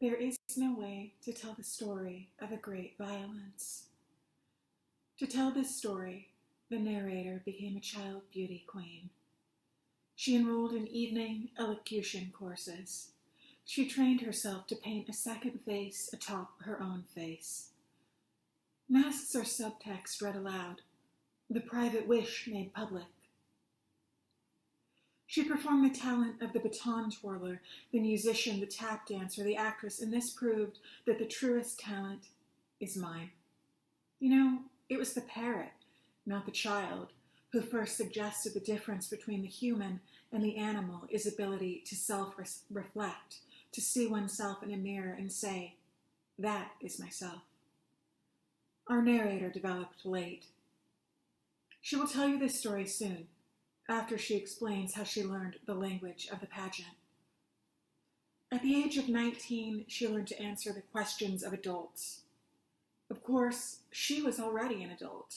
There is no way to tell the story of a great violence. To tell this story, the narrator became a child beauty queen. She enrolled in evening elocution courses. She trained herself to paint a second face atop her own face. Masks are subtext read aloud, the private wish made public. She performed the talent of the baton twirler, the musician, the tap dancer, the actress, and this proved that the truest talent is mine. You know, it was the parrot, not the child, who first suggested the difference between the human and the animal is ability to self-reflect, to see oneself in a mirror and say, that is myself. Our narrator developed late. She will tell you this story soon, after she explains how she learned the language of the pageant. At the age of 19, she learned to answer the questions of adults. Of course, she was already an adult,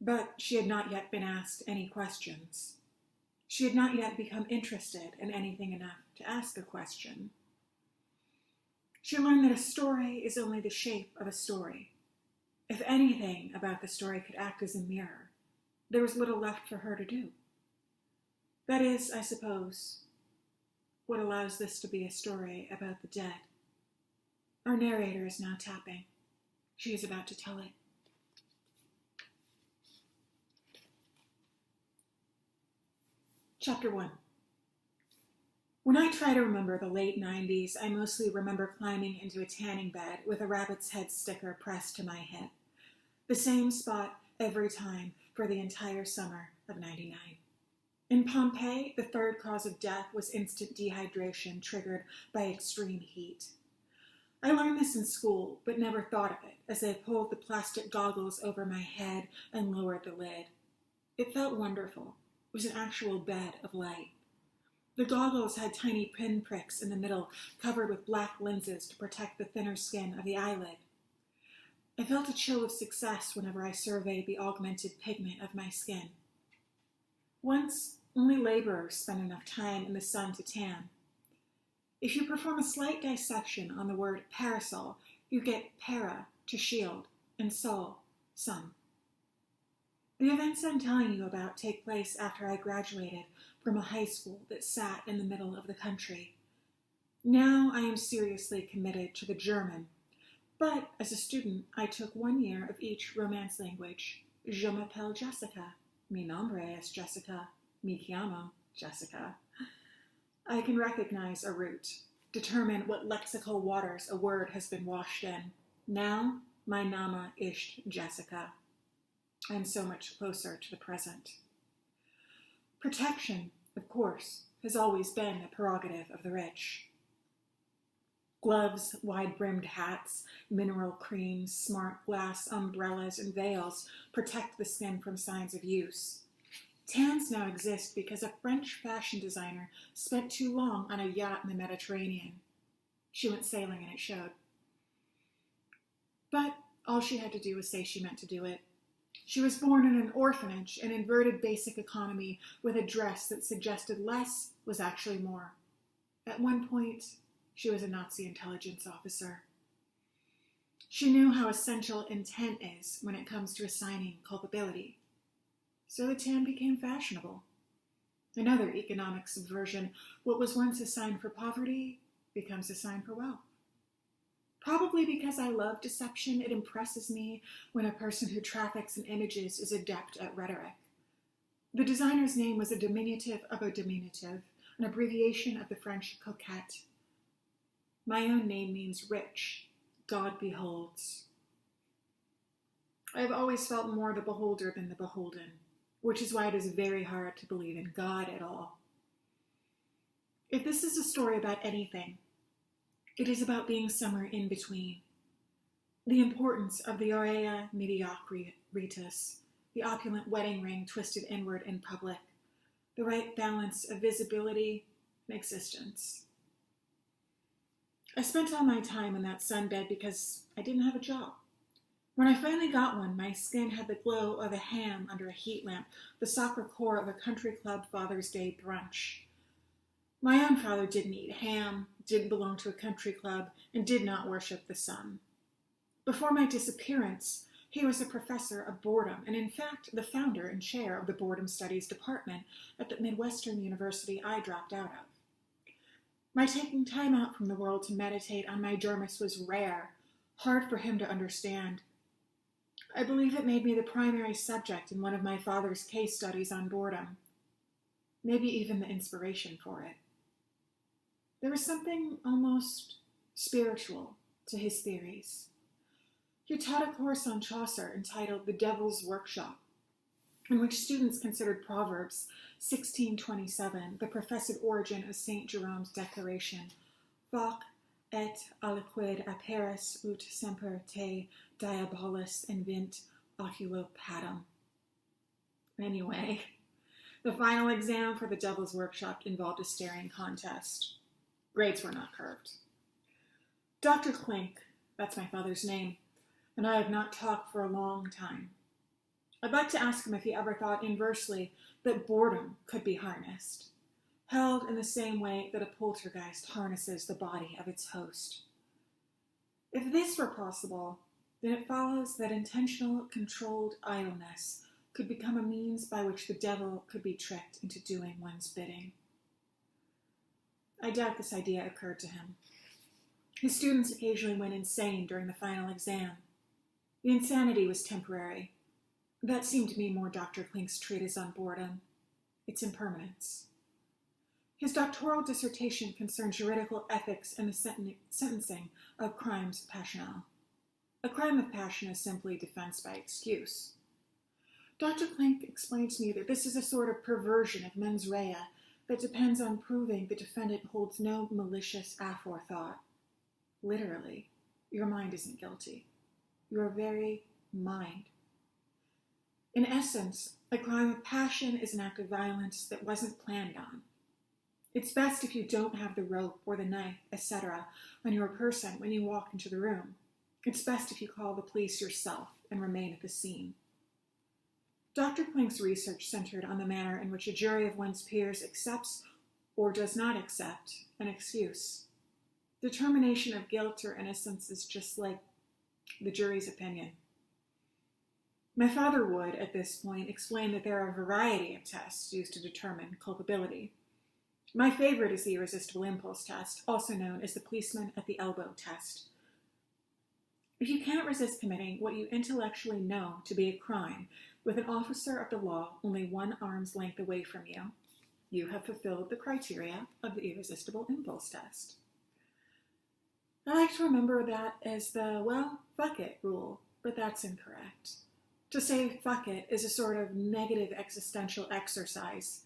but she had not yet been asked any questions. She had not yet become interested in anything enough to ask a question. She learned that a story is only the shape of a story. If anything about the story could act as a mirror, there was little left for her to do. That is, I suppose, what allows this to be a story about the dead. Our narrator is now tapping. She is about to tell it. Chapter 1. When I try to remember the late 90s, I mostly remember climbing into a tanning bed with a rabbit's head sticker pressed to my hip. The same spot every time for the entire summer of '99. In Pompeii, the third cause of death was instant dehydration triggered by extreme heat. I learned this in school, but never thought of it as I pulled the plastic goggles over my head and lowered the lid. It felt wonderful. It was an actual bed of light. The goggles had tiny pinpricks in the middle, covered with black lenses to protect the thinner skin of the eyelid. I felt a chill of success whenever I surveyed the augmented pigment of my skin. Once, only laborers spend enough time in the sun to tan. If you perform a slight dissection on the word parasol, you get para, to shield, and sol, sun. The events I'm telling you about take place after I graduated from a high school that sat in the middle of the country. Now I am seriously committed to the German, but as a student I took 1 year of each Romance language. Je m'appelle Jessica. Mi nombre es Jessica. Mi chiamo Jessica. I can recognize a root, determine what lexical waters a word has been washed in. Now, my Nama ist Jessica. I am so much closer to the present. Protection, of course, has always been the prerogative of the rich. Gloves, wide-brimmed hats, mineral creams, smart glass umbrellas, and veils protect the skin from signs of use. Tans now exist because a French fashion designer spent too long on a yacht in the Mediterranean. She went sailing and it showed. But all she had to do was say she meant to do it. She was born in an orphanage, an inverted basic economy with a dress that suggested less was actually more. At one point, she was a Nazi intelligence officer. She knew how essential intent is when it comes to assigning culpability. So the tan became fashionable. Another economic subversion, what was once a sign for poverty becomes a sign for wealth. Probably because I love deception, it impresses me when a person who traffics in images is adept at rhetoric. The designer's name was a diminutive of a diminutive, an abbreviation of the French coquette. My own name means rich. God beholds. I have always felt more the beholder than the beholden, which is why it is very hard to believe in God at all. If this is a story about anything, it is about being somewhere in between. The importance of the aurea mediocritas, the opulent wedding ring twisted inward in public, the right balance of visibility and existence. I spent all my time in that sunbed because I didn't have a job. When I finally got one, my skin had the glow of a ham under a heat lamp, the soccer core of a country club Father's Day brunch. My own father didn't eat ham, didn't belong to a country club, and did not worship the sun. Before my disappearance, he was a professor of boredom, and in fact, the founder and chair of the Boredom Studies department at the Midwestern University I dropped out of. My taking time out from the world to meditate on my dermis was rare, hard for him to understand. I believe it made me the primary subject in one of my father's case studies on boredom, maybe even the inspiration for it. There was something almost spiritual to his theories. He taught a course on Chaucer entitled The Devil's Workshop, in which students considered Proverbs 16:27, the professed origin of St. Jerome's declaration, Voc et aliquid aperis ut semper te diabolus invent oculo patum. Anyway, the final exam for the Devil's Workshop involved a staring contest. Grades were not curved. Dr. Klink, that's my father's name, and I have not talked for a long time. I'd like to ask him if he ever thought inversely that boredom could be harnessed, held in the same way that a poltergeist harnesses the body of its host. If this were possible, then it follows that intentional, controlled idleness could become a means by which the devil could be tricked into doing one's bidding. I doubt this idea occurred to him. His students occasionally went insane during the final exam. The insanity was temporary. That seemed to me more Dr. Klink's treatise on boredom, its impermanence. His doctoral dissertation concerned juridical ethics and the sentencing of crimes passionnels. A crime of passion is simply defense by excuse. Dr. Klink explained to me that this is a sort of perversion of mens rea that depends on proving the defendant holds no malicious aforethought. Literally, your mind isn't guilty. Your very mind. In essence, a crime of passion is an act of violence that wasn't planned on. It's best if you don't have the rope or the knife, etc., on your person when you walk into the room. It's best if you call the police yourself and remain at the scene. Dr. Klink's research centered on the manner in which a jury of one's peers accepts or does not accept an excuse. Determination of guilt or innocence is just like the jury's opinion. My father would, at this point, explain that there are a variety of tests used to determine culpability. My favorite is the irresistible impulse test, also known as the policeman at the elbow test. If you can't resist committing what you intellectually know to be a crime with an officer of the law only one arm's length away from you, you have fulfilled the criteria of the irresistible impulse test. I like to remember that as the, well, fuck it rule, but that's incorrect. To say fuck it is a sort of negative existential exercise,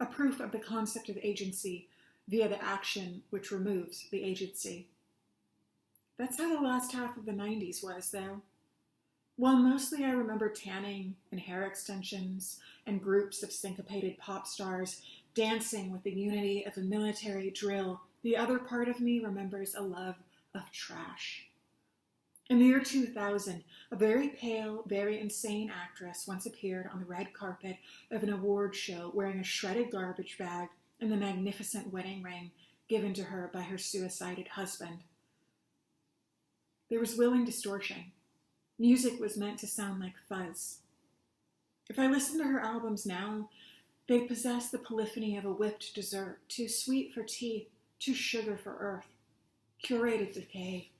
a proof of the concept of agency via the action which removes the agency. That's how the last half of the 90s was, though. While mostly I remember tanning and hair extensions and groups of syncopated pop stars dancing with the unity of a military drill, the other part of me remembers a love of trash. In the year 2000, a very pale, very insane actress once appeared on the red carpet of an award show wearing a shredded garbage bag and the magnificent wedding ring given to her by her suicided husband. There was willing distortion. Music was meant to sound like fuzz. If I listen to her albums now, they possess the polyphony of a whipped dessert, too sweet for teeth, too sugar for earth, curated decay.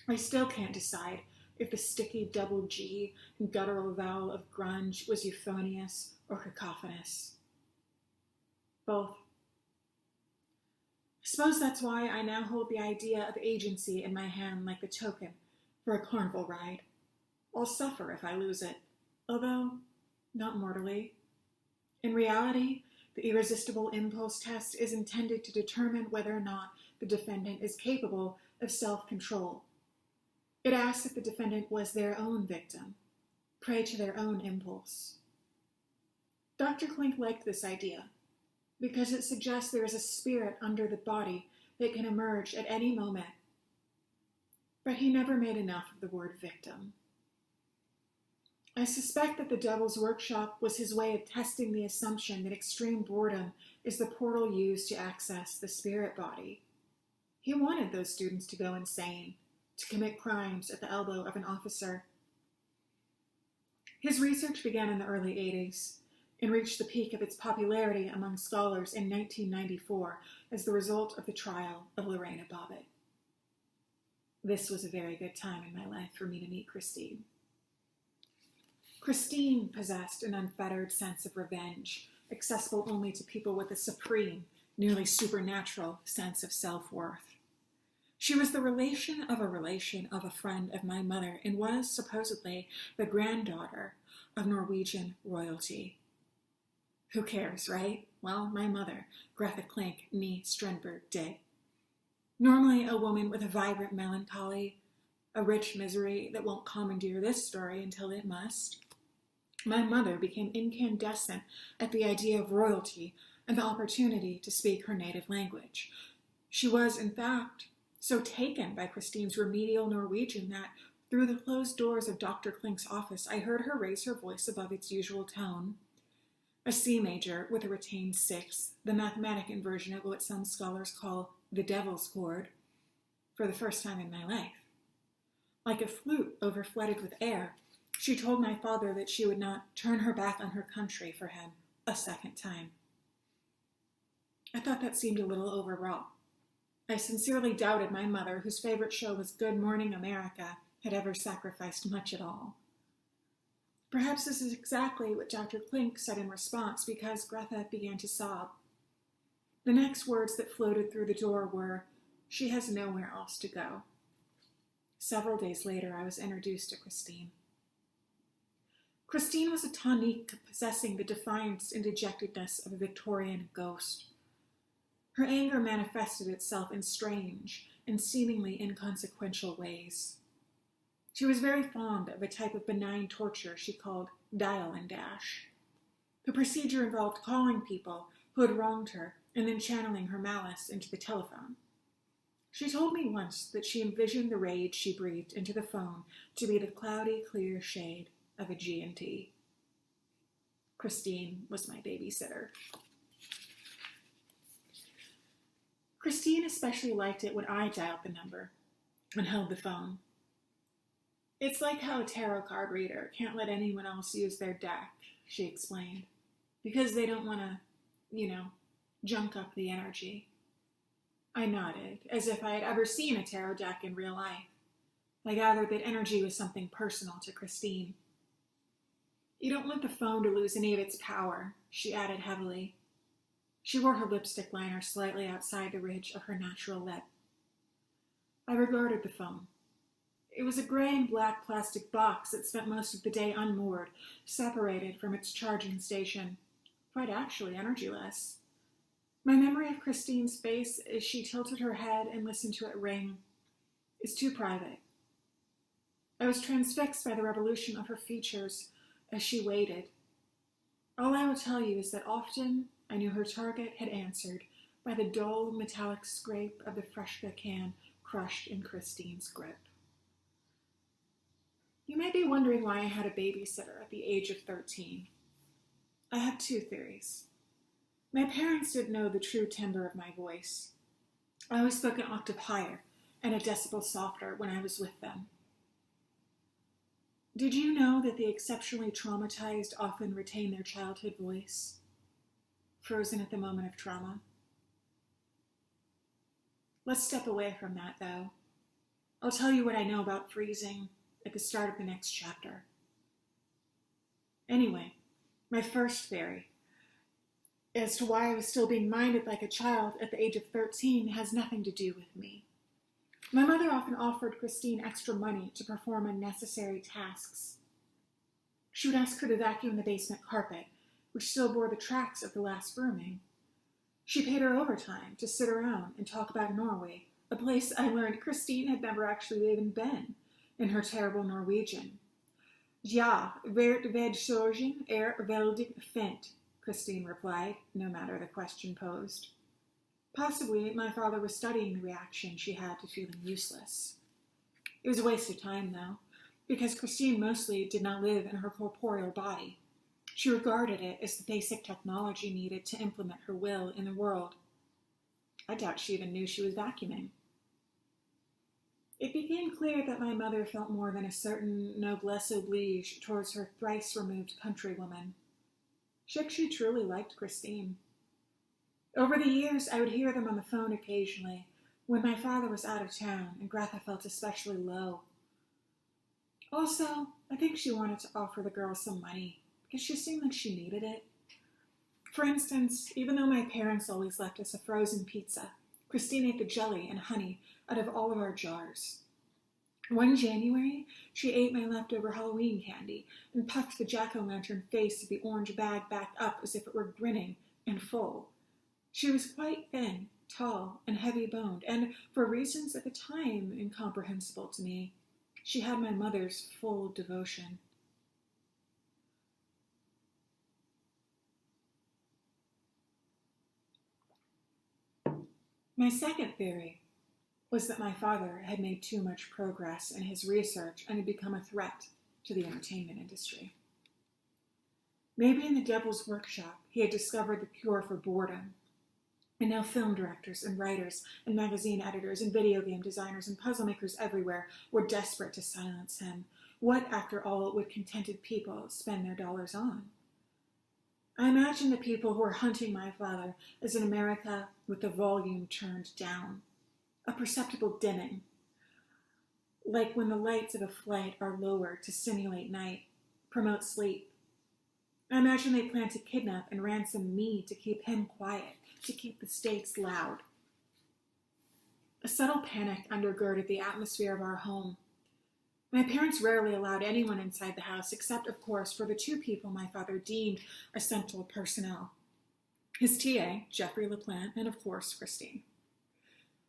I still can't decide if the sticky double G and guttural vowel of grunge was euphonious or cacophonous. Both. I suppose that's why I now hold the idea of agency in my hand like the token for a carnival ride. I'll suffer if I lose it, although not mortally. In reality, the irresistible impulse test is intended to determine whether or not the defendant is capable of self-control. It asks if the defendant was their own victim, prey to their own impulse. Dr. Klink liked this idea because it suggests there is a spirit under the body that can emerge at any moment. But he never made enough of the word victim. I suspect that the Devil's Workshop was his way of testing the assumption that extreme boredom is the portal used to access the spirit body. He wanted those students to go insane, to commit crimes at the elbow of an officer. His research began in the early 80s and reached the peak of its popularity among scholars in 1994 as the result of the trial of Lorena Bobbitt. This was a very good time in my life for me to meet Christine. Christine possessed an unfettered sense of revenge, accessible only to people with a supreme, nearly supernatural sense of self-worth. She was the relation of a friend of my mother and was, supposedly, the granddaughter of Norwegian royalty. Who cares, right? Well, my mother, Greta Klink nie Strindberg, did. Normally a woman with a vibrant melancholy, a rich misery that won't commandeer this story until it must. My mother became incandescent at the idea of royalty and the opportunity to speak her native language. She was, in fact, so taken by Christine's remedial Norwegian that, through the closed doors of Dr. Klink's office, I heard her raise her voice above its usual tone. A C major with a retained sixth, the mathematic inversion of what some scholars call the devil's chord, for the first time in my life. Like a flute overflooded with air, she told my father that she would not turn her back on her country for him a second time. I thought that seemed a little overwrought. I sincerely doubted my mother, whose favorite show was Good Morning America, had ever sacrificed much at all. Perhaps this is exactly what Dr. Klink said in response, because Greta began to sob. The next words that floated through the door were, "She has nowhere else to go." Several days later, I was introduced to Christine. Christine was a tonique possessing the defiance and dejectedness of a Victorian ghost. Her anger manifested itself in strange and seemingly inconsequential ways. She was very fond of a type of benign torture she called dial and dash. The procedure involved calling people who had wronged her and then channeling her malice into the telephone. She told me once that she envisioned the rage she breathed into the phone to be the cloudy, clear shade of a G&T. Christine was my babysitter. Christine especially liked it when I dialed the number and held the phone. "It's like how a tarot card reader can't let anyone else use their deck," she explained, "because they don't want to, junk up the energy." I nodded, as if I had ever seen a tarot deck in real life. I gathered that energy was something personal to Christine. "You don't want the phone to lose any of its power," she added heavily. She wore her lipstick liner slightly outside the ridge of her natural lip. I regarded the phone. It was a gray and black plastic box that spent most of the day unmoored, separated from its charging station, quite actually energyless. My memory of Christine's face as she tilted her head and listened to it ring is too private. I was transfixed by the revolution of her features as she waited. All I will tell you is that often I knew her target had answered by the dull metallic scrape of the Freshka can crushed in Christine's grip. You may be wondering why I had a babysitter at the age of 13. I have two theories. My parents didn't know the true timbre of my voice. I always spoke an octave higher and a decibel softer when I was with them. Did you know that the exceptionally traumatized often retain their childhood voice, frozen at the moment of trauma? Let's step away from that, though. I'll tell you what I know about freezing at the start of the next chapter. Anyway, my first theory as to why I was still being minded like a child at the age of 13 has nothing to do with me. My mother often offered Christine extra money to perform unnecessary tasks. She would ask her to vacuum the basement carpet, which still bore the tracks of the last grooming. She paid her overtime to sit around and talk about Norway, a place I learned Christine had never actually even been, in her terrible Norwegian. "Ja, verdsorgen veldig fint," Christine replied, no matter the question posed. Possibly my father was studying the reaction she had to feeling useless. It was a waste of time, though, because Christine mostly did not live in her corporeal body. She regarded it as the basic technology needed to implement her will in the world. I doubt she even knew she was vacuuming. It became clear that my mother felt more than a certain noblesse oblige towards her thrice-removed countrywoman. She actually truly liked Christine. Over the years, I would hear them on the phone occasionally, when my father was out of town and Greta felt especially low. Also, I think she wanted to offer the girl some money, because she seemed like she needed it. For instance, even though my parents always left us a frozen pizza, Christine ate the jelly and honey out of all of our jars. One January, she ate my leftover Halloween candy and puffed the jack-o'-lantern face of the orange bag back up as if it were grinning and full. She was quite thin, tall, and heavy-boned, and for reasons at the time incomprehensible to me, she had my mother's full devotion. My second theory was that my father had made too much progress in his research and had become a threat to the entertainment industry. Maybe in the Devil's Workshop, he had discovered the cure for boredom, and now film directors and writers and magazine editors and video game designers and puzzle makers everywhere were desperate to silence him. What, after all, would contented people spend their dollars on? I imagine the people who were hunting my father as an America with the volume turned down, a perceptible dimming, like when the lights of a flight are lowered to simulate night, promote sleep. I imagine they plan to kidnap and ransom me to keep him quiet, to keep the stakes loud. A subtle panic undergirded the atmosphere of our home. My parents rarely allowed anyone inside the house, except, of course, for the two people my father deemed essential personnel. His TA, Jeffrey LaPlante, and of course, Christine.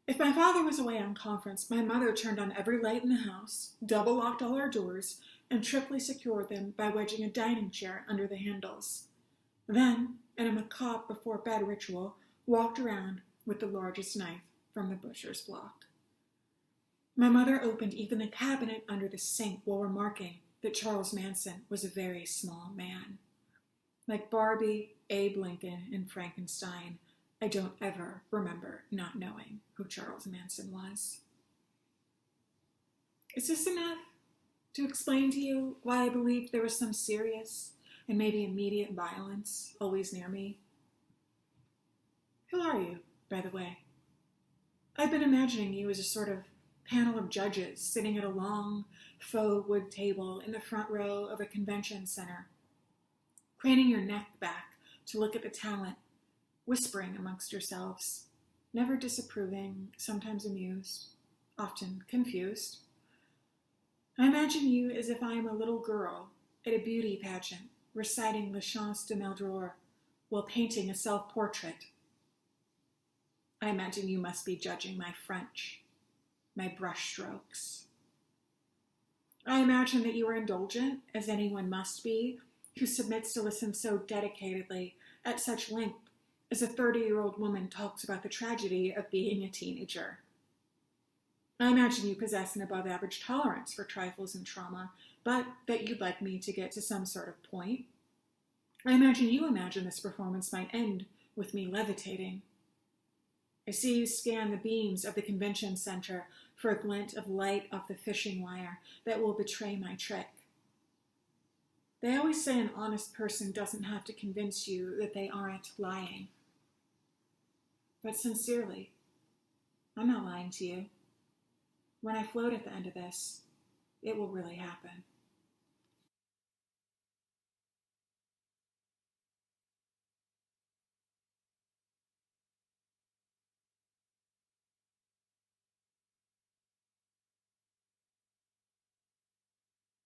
If my father was away on conference, my mother turned on every light in the house, double-locked all our doors, and triply secured them by wedging a dining chair under the handles. Then, in a macabre before-bed ritual, walked around with the largest knife from the butcher's block. My mother opened even the cabinet under the sink while remarking that Charles Manson was a very small man. Like Barbie, Abe Lincoln, and Frankenstein, I don't ever remember not knowing who Charles Manson was. Is this enough to explain to you why I believed there was some serious and maybe immediate violence always near me? Who are you, by the way? I've been imagining you as a sort of panel of judges sitting at a long faux wood table in the front row of a convention center, craning your neck back to look at the talent, whispering amongst yourselves, never disapproving, sometimes amused, often confused. I imagine you as if I am a little girl at a beauty pageant reciting Le Chants de Meldreor while painting a self-portrait. I imagine you must be judging my French, my brushstrokes. I imagine that you are indulgent, as anyone must be, who submits to listen so dedicatedly, at such length, as a 30-year-old woman talks about the tragedy of being a teenager. I imagine you possess an above-average tolerance for trifles and trauma, but that you'd like me to get to some sort of point. I imagine you imagine this performance might end with me levitating. I see you scan the beams of the convention center for a glint of light off the fishing wire that will betray my trick. They always say an honest person doesn't have to convince you that they aren't lying. But sincerely, I'm not lying to you. When I float at the end of this, it will really happen.